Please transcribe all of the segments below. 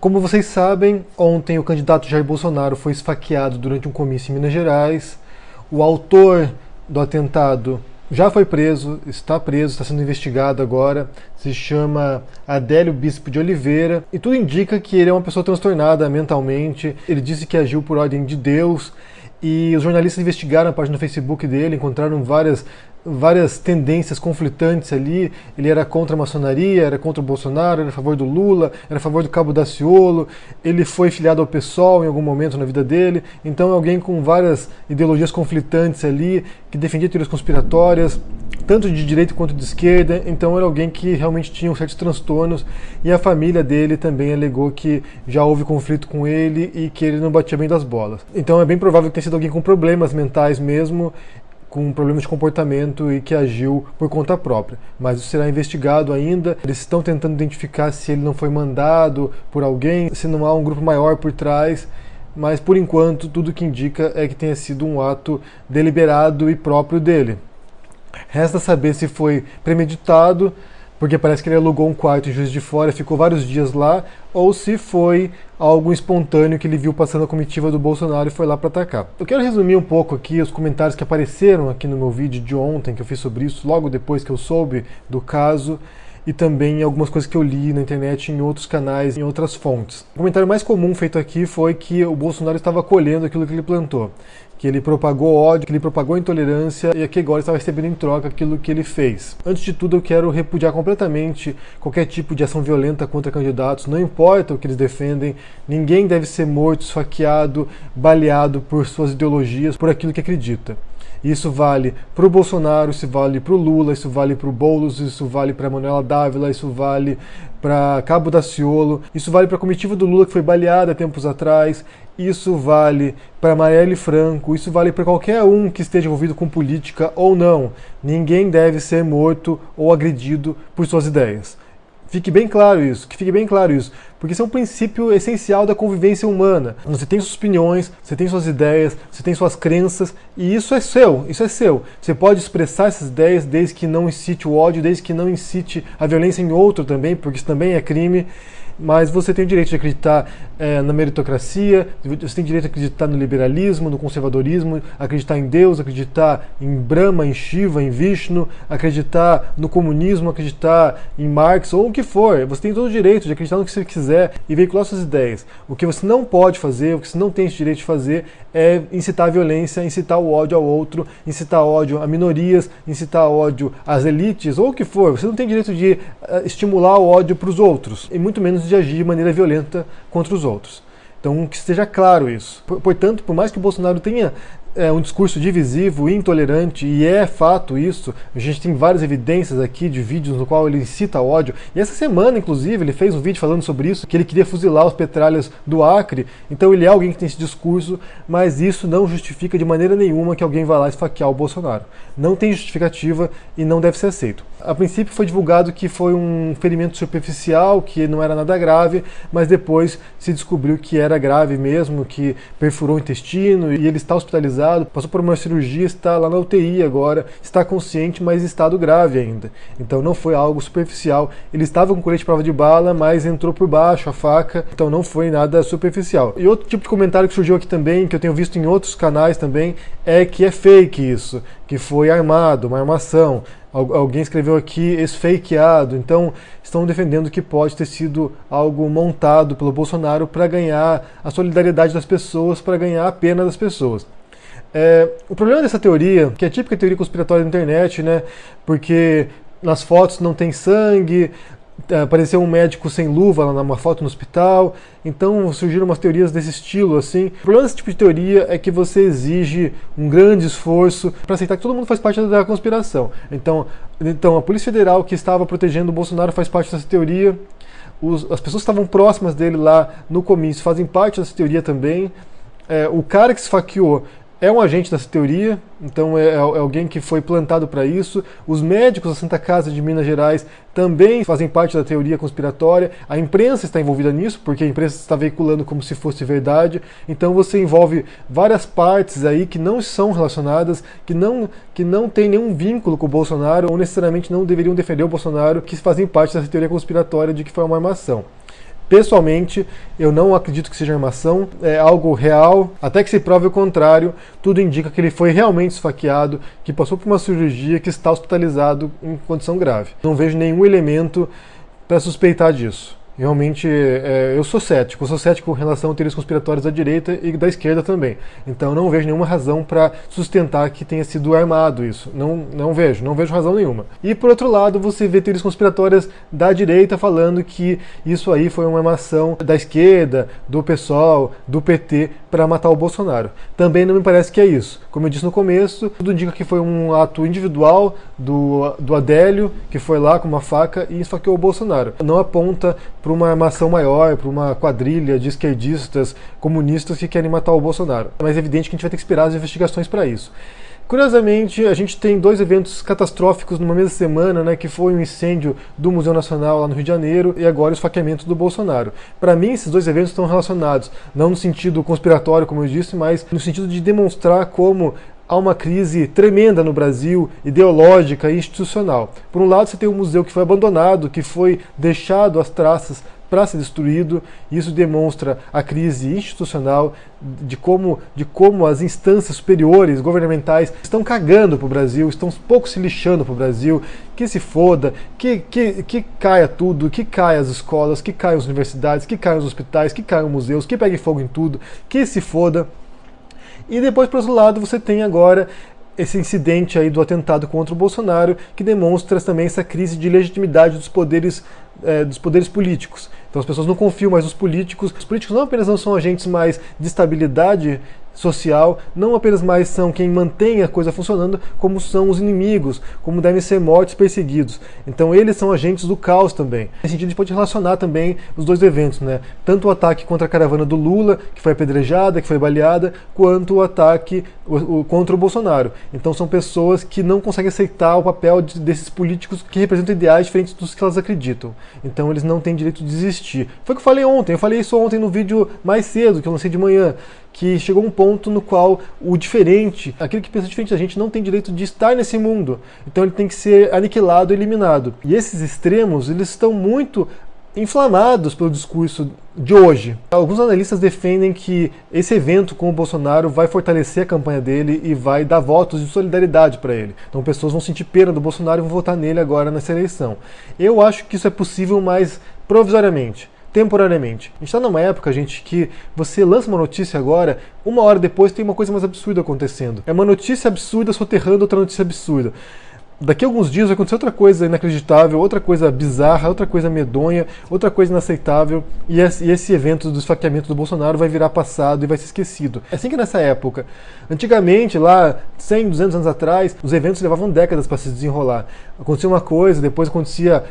Como vocês sabem, ontem o candidato Jair Bolsonaro foi esfaqueado durante um comício em Minas Gerais. O autor do atentado já foi preso, está sendo investigado agora. Se chama Adélio Bispo de Oliveira e tudo indica que ele é uma pessoa transtornada mentalmente. Ele disse que agiu por ordem de Deus e os jornalistas investigaram a página no Facebook dele, encontraram várias tendências conflitantes ali. Ele era contra a maçonaria, era contra o Bolsonaro, era a favor do Lula, era a favor do Cabo Daciolo, ele foi filiado ao PSOL em algum momento na vida dele, então é alguém com várias ideologias conflitantes ali, que defendia teorias conspiratórias, tanto de direita quanto de esquerda. Então era alguém que realmente tinha certos transtornos, e a família dele também alegou que já houve conflito com ele e que ele não batia bem das bolas. Então é bem provável que tenha sido alguém com problemas mentais mesmo, com problemas de comportamento e que agiu por conta própria. Mas isso será investigado ainda. Eles estão tentando identificar se ele não foi mandado por alguém, se não há um grupo maior por trás. Mas, por enquanto, tudo que indica é que tenha sido um ato deliberado e próprio dele. Resta saber se foi premeditado, porque parece que ele alugou um quarto em Juiz de Fora, ficou vários dias lá, ou se foi algo espontâneo que ele viu passando a comitiva do Bolsonaro e foi lá para atacar. Eu quero resumir um pouco aqui os comentários que apareceram aqui no meu vídeo de ontem, que eu fiz sobre isso, logo depois que eu soube do caso, e também algumas coisas que eu li na internet, em outros canais, em outras fontes. O comentário mais comum feito aqui foi que o Bolsonaro estava colhendo aquilo que ele plantou, que ele propagou ódio, que ele propagou intolerância e que agora estava recebendo em troca aquilo que ele fez. Antes de tudo, eu quero repudiar completamente qualquer tipo de ação violenta contra candidatos, não importa o que eles defendem, ninguém deve ser morto, esfaqueado, baleado por suas ideologias, por aquilo que acredita. Isso vale para o Bolsonaro, isso vale para o Lula, isso vale para o Boulos, isso vale para a Manuela Dávila, isso vale para Cabo Daciolo, isso vale para a comitiva do Lula que foi baleada há tempos atrás, isso vale para Marielle Franco, isso vale para qualquer um que esteja envolvido com política ou não. Ninguém deve ser morto ou agredido por suas ideias. Fique bem claro isso, porque isso é um princípio essencial da convivência humana. Você tem suas opiniões, você tem suas ideias, você tem suas crenças, e isso é seu. Você pode expressar essas ideias desde que não incite o ódio, desde que não incite a violência em outro também, porque isso também é crime. Mas você tem o direito de acreditar na meritocracia, você tem direito de acreditar no liberalismo, no conservadorismo, acreditar em Deus, acreditar em Brahma, em Shiva, em Vishnu, acreditar no comunismo, acreditar em Marx ou o que for. Você tem todo o direito de acreditar no que você quiser e veicular suas ideias. O que você não pode fazer, o que você não tem esse direito de fazer é incitar a violência, incitar o ódio ao outro, incitar ódio a minorias, incitar ódio às elites ou o que for. Você não tem direito de estimular o ódio para os outros e muito menos de agir de maneira violenta contra os outros. Então, que esteja claro isso. Portanto, por mais que o Bolsonaro tenha um discurso divisivo e intolerante, e é fato isso, a gente tem várias evidências aqui de vídeos no qual ele incita ódio, e essa semana, inclusive, ele fez um vídeo falando sobre isso, que ele queria fuzilar os petralhas do Acre. Então ele é alguém que tem esse discurso, mas isso não justifica de maneira nenhuma que alguém vá lá esfaquear o Bolsonaro. Não tem justificativa e não deve ser aceito. A princípio foi divulgado que foi um ferimento superficial, que não era nada grave, mas depois se descobriu que era grave mesmo, que perfurou o intestino e ele está hospitalizado, passou por uma cirurgia, está lá na UTI agora, está consciente, mas em estado grave ainda. Então não foi algo superficial. Ele estava com colete de prova de bala, mas entrou por baixo a faca, então não foi nada superficial. E outro tipo de comentário que surgiu aqui também, que eu tenho visto em outros canais também, é que é fake isso, que foi armado, uma armação. Alguém escreveu aqui esfakeado, então estão defendendo que pode ter sido algo montado pelo Bolsonaro para ganhar a solidariedade das pessoas, para ganhar a pena das pessoas. O problema dessa teoria, que é a típica teoria conspiratória da internet, né? Porque nas fotos não tem sangue, apareceu um médico sem luva lá numa foto no hospital, então surgiram umas teorias desse estilo, assim. O problema desse tipo de teoria é que você exige um grande esforço para aceitar que todo mundo faz parte da conspiração. Então a Polícia Federal que estava protegendo o Bolsonaro faz parte dessa teoria, as pessoas que estavam próximas dele lá no comício fazem parte dessa teoria também, o cara que se esfaqueou é um agente dessa teoria, então é alguém que foi plantado para isso. Os médicos da Santa Casa de Minas Gerais também fazem parte da teoria conspiratória. A imprensa está envolvida nisso, porque a imprensa está veiculando como se fosse verdade. Então você envolve várias partes aí que não são relacionadas, que não tem nenhum vínculo com o Bolsonaro, ou necessariamente não deveriam defender o Bolsonaro, que fazem parte dessa teoria conspiratória de que foi uma armação. Pessoalmente, eu não acredito que seja armação, é algo real, até que se prove o contrário. Tudo indica que ele foi realmente esfaqueado, que passou por uma cirurgia, que está hospitalizado em condição grave. Não vejo nenhum elemento para suspeitar disso. Realmente, eu sou cético com relação a teorias conspiratórias da direita e da esquerda também. Então não vejo nenhuma razão para sustentar que tenha sido armado isso. Não vejo razão nenhuma. E por outro lado, você vê teorias conspiratórias da direita falando que isso aí foi uma armação da esquerda, do PSOL, do PT para matar o Bolsonaro. Também não me parece que é isso. Como eu disse no começo, tudo indica que foi um ato individual do Adélio, que foi lá com uma faca e esfaqueou o Bolsonaro. Não aponta para uma armação maior, para uma quadrilha de esquerdistas, comunistas que querem matar o Bolsonaro. É mais evidente que a gente vai ter que esperar as investigações para isso. Curiosamente, a gente tem 2 eventos catastróficos numa mesma semana, né, que foi o incêndio do Museu Nacional lá no Rio de Janeiro e agora o esfaqueamento do Bolsonaro. Para mim, esses 2 eventos estão relacionados, não no sentido conspiratório, como eu disse, mas no sentido de demonstrar como há uma crise tremenda no Brasil, ideológica e institucional. Por um lado, você tem um museu que foi abandonado, que foi deixado às traças para ser destruído. Isso demonstra a crise institucional, de como as instâncias superiores, governamentais, estão cagando para o Brasil, estão um pouco se lixando para o Brasil, que se foda, que caia tudo, que caia as escolas, que caiam as universidades, que caiam os hospitais, que caiam os museus, que pegue fogo em tudo, que se foda. E depois, por outro lado, você tem agora esse incidente aí do atentado contra o Bolsonaro, que demonstra também essa crise de legitimidade dos poderes políticos. Então as pessoas não confiam mais nos políticos. Os políticos não apenas não são agentes mais de estabilidade social, não apenas mais são quem mantém a coisa funcionando, como são os inimigos, como devem ser mortos, perseguidos. Então eles são agentes do caos também. Nesse sentido, a gente pode relacionar também os 2 eventos, né? Tanto o ataque contra a caravana do Lula, que foi apedrejada, que foi baleada, quanto o ataque contra o Bolsonaro. Então são pessoas que não conseguem aceitar o papel desses políticos que representam ideais diferentes dos que elas acreditam. Então eles não têm direito de existir. Foi o que eu falei ontem. Eu falei isso ontem no vídeo mais cedo, que eu lancei de manhã, que chegou um ponto no qual o diferente, aquele que pensa diferente da gente, não tem direito de estar nesse mundo. Então ele tem que ser aniquilado, eliminado. E esses extremos, eles estão muito inflamados pelo discurso de hoje. Alguns analistas defendem que esse evento com o Bolsonaro vai fortalecer a campanha dele e vai dar votos de solidariedade para ele. Então pessoas vão sentir pena do Bolsonaro e vão votar nele agora nessa eleição. Eu acho que isso é possível, mas provisoriamente, temporariamente. A gente está numa época, gente, que você lança uma notícia agora, 1 hora depois tem uma coisa mais absurda acontecendo. É uma notícia absurda soterrando outra notícia absurda. Daqui a alguns dias vai acontecer outra coisa inacreditável, outra coisa bizarra, outra coisa medonha, outra coisa inaceitável, e esse evento do esfaqueamento do Bolsonaro vai virar passado e vai ser esquecido. É assim que nessa época. Antigamente, lá 100, 200 anos atrás, os eventos levavam décadas para se desenrolar. Acontecia uma coisa, depois acontecia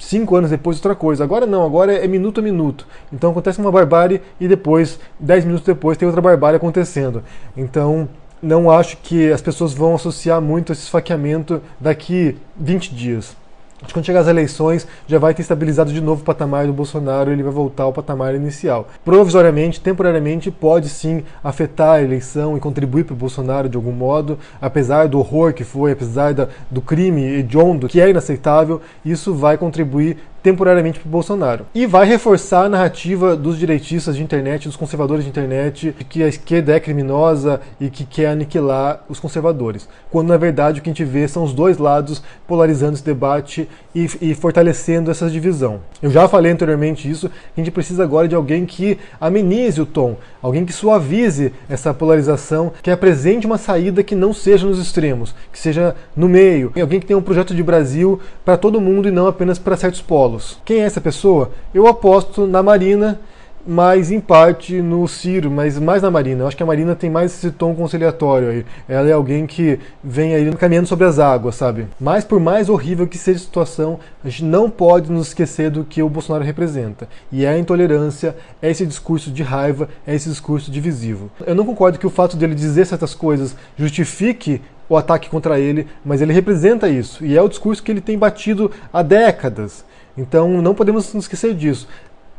5 anos depois outra coisa. Agora não, agora é minuto a minuto. Então acontece uma barbárie e depois, 10 minutos depois, tem outra barbárie acontecendo. Então não acho que as pessoas vão associar muito esse esfaqueamento daqui 20 dias. Acho que quando chegar as eleições, já vai ter estabilizado de novo o patamar do Bolsonaro e ele vai voltar ao patamar inicial. Provisoriamente, temporariamente, pode sim afetar a eleição e contribuir para o Bolsonaro de algum modo, apesar do horror que foi, apesar do crime hediondo, que é inaceitável, isso vai contribuir temporariamente para o Bolsonaro. E vai reforçar a narrativa dos direitistas de internet, dos conservadores de internet, de que a esquerda é criminosa e que quer aniquilar os conservadores. Quando, na verdade, o que a gente vê são os 2 lados polarizando esse debate e fortalecendo essa divisão. Eu já falei anteriormente isso, que a gente precisa agora de alguém que amenize o tom, alguém que suavize essa polarização, que apresente uma saída que não seja nos extremos, que seja no meio, alguém que tenha um projeto de Brasil para todo mundo e não apenas para certos polos. Quem é essa pessoa? Eu aposto na Marina, mas em parte no Ciro, mas mais na Marina. Eu acho que a Marina tem mais esse tom conciliatório aí. Ela é alguém que vem aí caminhando sobre as águas, sabe? Mas por mais horrível que seja a situação, a gente não pode nos esquecer do que o Bolsonaro representa. E é a intolerância, é esse discurso de raiva, é esse discurso divisivo. Eu não concordo que o fato dele dizer certas coisas justifique o ataque contra ele, mas ele representa isso. E é o discurso que ele tem batido há décadas. Então não podemos nos esquecer disso.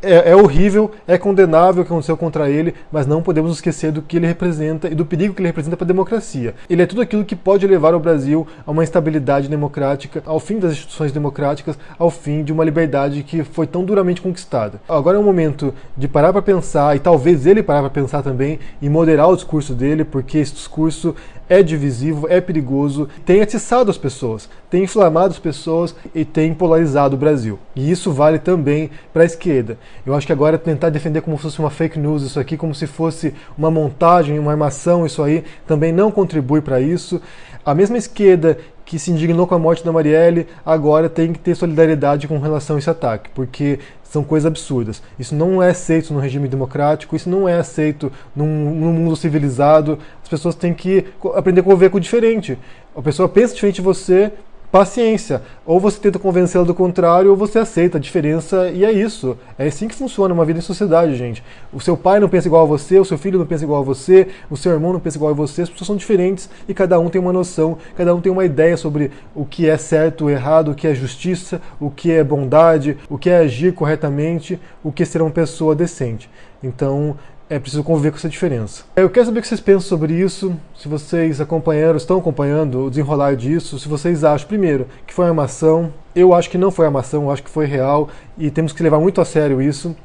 É horrível, é condenável o que aconteceu contra ele, mas não podemos esquecer do que ele representa e do perigo que ele representa para a democracia. Ele é tudo aquilo que pode levar o Brasil a uma estabilidade democrática, ao fim das instituições democráticas, ao fim de uma liberdade que foi tão duramente conquistada. Agora é o momento de parar para pensar, e talvez ele parar para pensar também, e moderar o discurso dele, porque esse discurso é divisivo, é perigoso, tem atiçado as pessoas, tem inflamado as pessoas e tem polarizado o Brasil. E isso vale também para a esquerda. Eu acho que agora tentar defender como se fosse uma fake news isso aqui, como se fosse uma montagem, uma armação, isso aí, também não contribui para isso. A mesma esquerda que se indignou com a morte da Marielle, agora tem que ter solidariedade com relação a esse ataque, porque são coisas absurdas. Isso não é aceito no regime democrático, isso não é aceito num mundo civilizado. As pessoas têm que aprender a conviver com o diferente. A pessoa pensa diferente de você, paciência. Ou você tenta convencê-la do contrário, ou você aceita a diferença, e é isso. É assim que funciona uma vida em sociedade, gente. O seu pai não pensa igual a você, o seu filho não pensa igual a você, o seu irmão não pensa igual a você, as pessoas são diferentes e cada um tem uma noção, cada um tem uma ideia sobre o que é certo ou errado, o que é justiça, o que é bondade, o que é agir corretamente, o que é ser uma pessoa decente. Então, é preciso conviver com essa diferença. Eu quero saber o que vocês pensam sobre isso, se vocês estão acompanhando o desenrolar disso, se vocês acham, primeiro, que foi uma armação. Eu acho que não foi armação, eu acho que foi real e temos que levar muito a sério isso.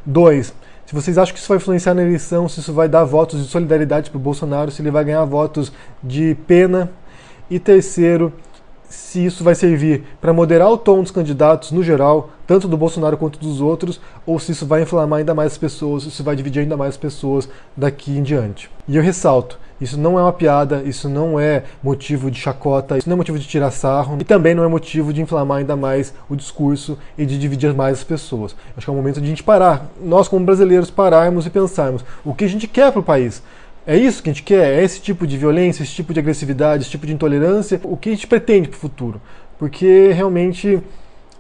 2, se vocês acham que isso vai influenciar na eleição, se isso vai dar votos de solidariedade para o Bolsonaro, se ele vai ganhar votos de pena. E terceiro, se isso vai servir para moderar o tom dos candidatos no geral, tanto do Bolsonaro quanto dos outros, ou se isso vai inflamar ainda mais as pessoas, se isso vai dividir ainda mais as pessoas daqui em diante. E eu ressalto, isso não é uma piada, isso não é motivo de chacota, isso não é motivo de tirar sarro, e também não é motivo de inflamar ainda mais o discurso e de dividir mais as pessoas. Acho que é o momento de a gente parar, nós como brasileiros pararmos e pensarmos o que a gente quer para o país. É isso que a gente quer? É esse tipo de violência, esse tipo de agressividade, esse tipo de intolerância? O que a gente pretende para o futuro? Porque realmente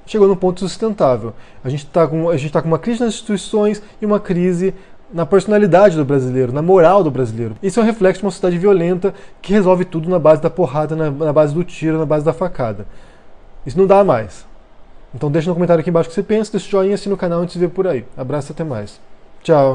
chegou num ponto sustentável. A gente está com uma crise nas instituições e uma crise na personalidade do brasileiro, na moral do brasileiro. Isso é um reflexo de uma sociedade violenta que resolve tudo na base da porrada, na base do tiro, na base da facada. Isso não dá mais. Então deixa no comentário aqui embaixo o que você pensa, deixa o joinha, assina o canal e a gente se vê por aí. Abraço e até mais. Tchau.